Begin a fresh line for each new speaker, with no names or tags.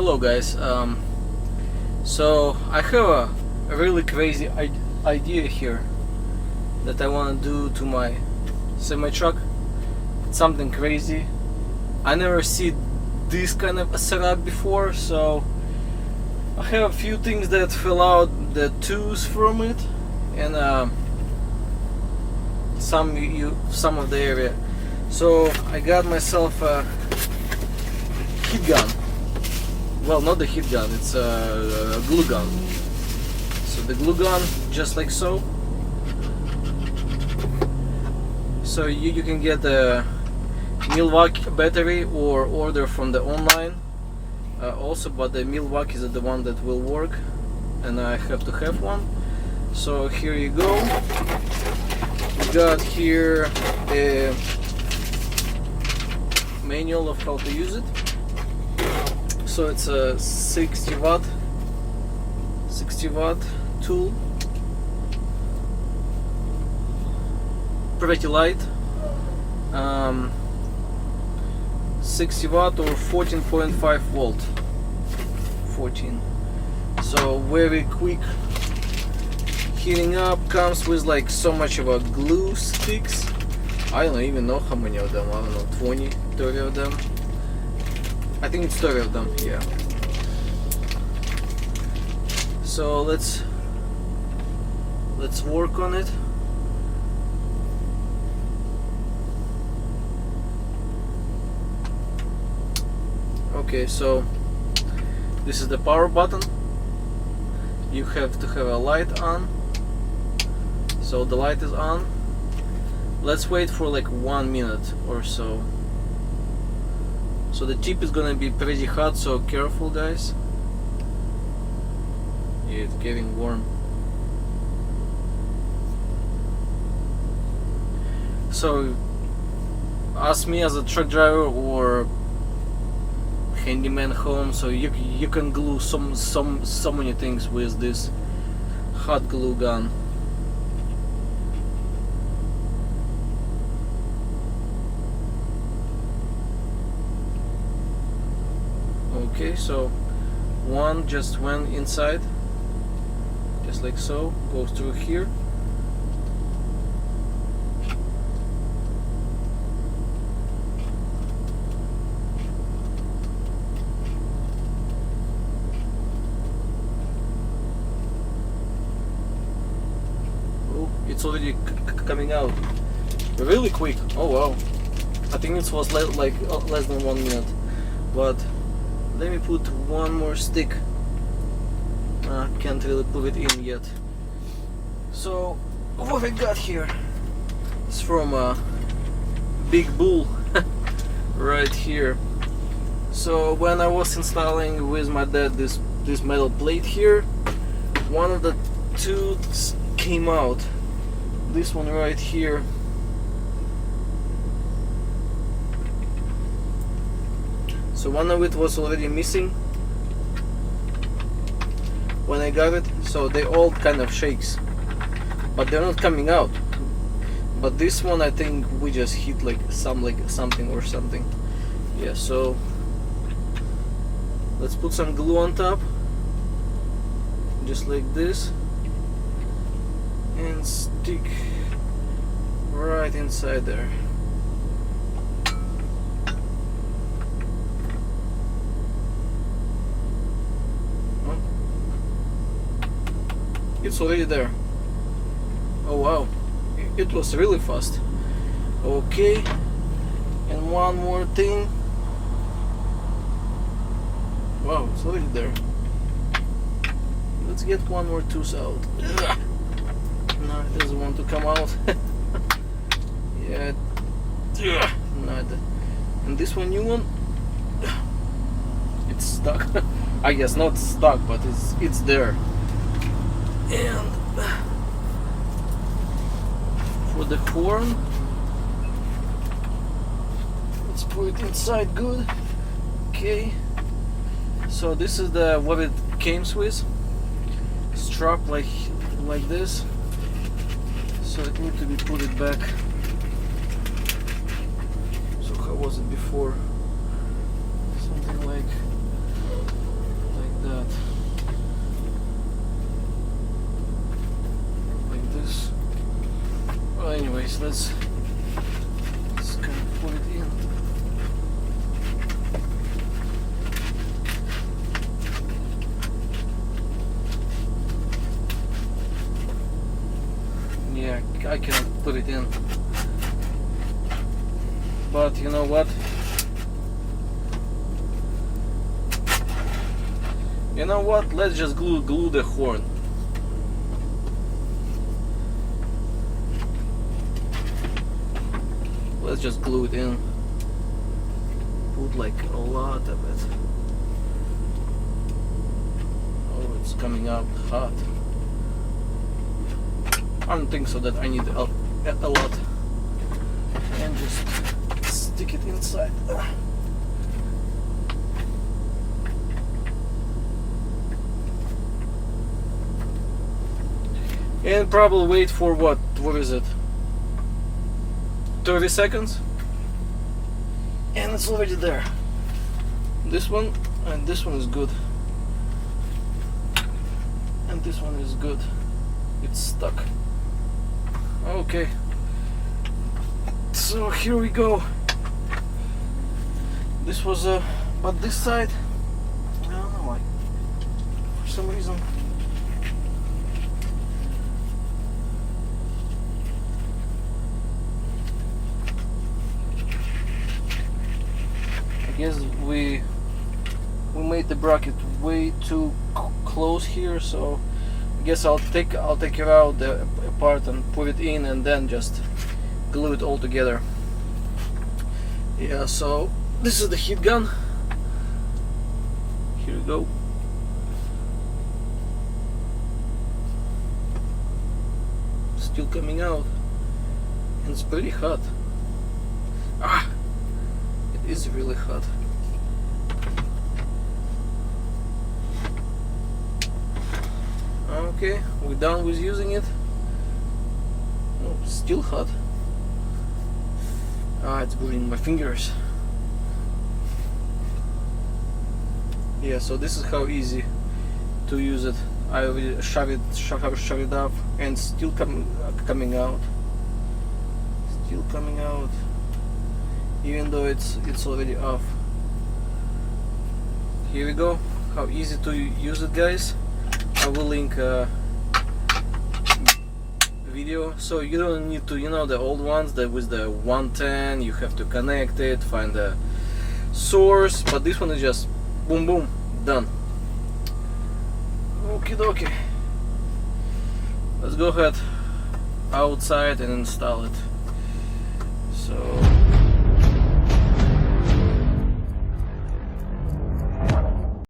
Hello guys, so I have a really crazy idea here that I want to do to my semi-truck. It's something crazy. I never see this kind of a setup before, so I have a few things that fill out the tools from it, and some of the area. So I got myself a heat gun. Well, not the heat gun, it's a glue gun. So the glue gun, just like so. So you can get the Milwaukee battery or order from the online also, but the Milwaukee is the one that will work, and I have to have one. So here you go. We got here a manual of how to use it. So it's a 60 watt tool, pretty light, 60 watt or 14.5 volt, 14. So very quick heating up. Comes with like so much of a glue sticks. I don't even know how many of them. I don't know, 20, 30 of them. I think it's 30 of them, yeah. So let's work on it. Okay, so this is the power button. You have to have a light on. So the light is on. Let's wait for like 1 minute or so. So the tip is gonna be pretty hot, so careful guys. Yeah, it's getting warm. So ask me as a truck driver or handyman home, so you can glue so many things with this hot glue gun. Okay, so one just went inside, just like so, goes through here. Oh, it's already coming out really quick. Oh wow, I think it was like less than 1 minute, but let me put one more stick. Can't really put it in yet. So what I got here is from Big Bull right here. So when I was installing with my dad this metal plate here, one of the tooths came out. This one right here. So one of it was already missing when I got it, so they all kind of shakes, but they're not coming out. But this one, I think we just hit like something or something. Yeah, so let's put some glue on top, just like this, and stick right inside there. It's already there. Oh wow, it was really fast. Okay, and one more thing. Wow, it's already there. Let's get one more tooth out. No, it doesn't want to come out. Yeah, not. And this one, new one, it's stuck. I guess not stuck, but it's there. And for the horn, let's put it inside good. Okay, so this is the what it came with, strap like this. So it needs to be put it back. So how was it before? Something like guys, let's kind of put it in. Yeah, I can put it in, but you know what? You know what? Let's just glue the horn. Let's just glue it in. Put like a lot of it. Oh, it's coming out hot. I don't think so that I need a lot. And just stick it inside. And probably wait for what is it? 30 seconds? And it's already there. This one and this one is good. And this one is good. It's stuck. Okay. So here we go. This was but this side, I don't know why. For some reason. I guess we made the bracket way too close here, so I guess I'll take it out the part and put it in and then just glue it all together. Yeah, so this is the heat gun. Here we go. Still coming out, and it's pretty hot. Ah, it is really hot. Okay, we're done with using it. Oh, still hot. Ah, it's burning my fingers. Yeah, so this is how easy to use it. I already shove it up, and still coming out. Still coming out, even though it's already off. Here we go. How easy to use it, guys. I will link a video, so you don't need to, you know, the old ones that with the 110 you have to connect it, find the source, but this one is just boom boom, done. Okie dokie. Let's go ahead outside and install it. So